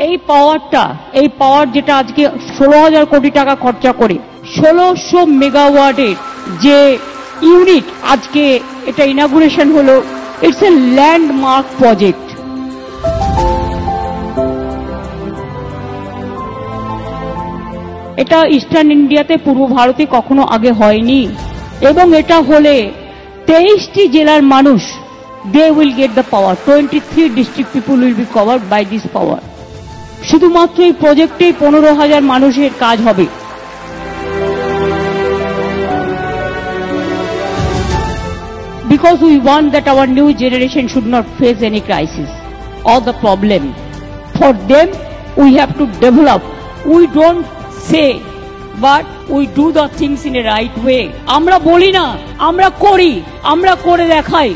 এই পাওয়ার যেটা আজকে 16,000 কোটি টাকা খরচা করে 1600 মেগাওয়াটের যে ইউনিট আজকে এটা ইনাগুরেশন হলো, ইটস এ ল্যান্ডমার্ক প্রজেক্ট। এটা ইস্টার্ন ইন্ডিয়াতে, পূর্ব ভারতে কখনো আগে হয়নি, এবং এটা হলে 23টি জেলার মানুষ they will get the power. 23 district people will be covered by this power. শুধুমাত্র এই প্রজেক্টে 15,000 মানুষের কাজ হবে। Because we want that our new generation should not face any crisis or the problem. For them, we have to develop. We don't say, but we do the things in a right way. আমরা বলি না, আমরা করি, আমরা করে দেখাই।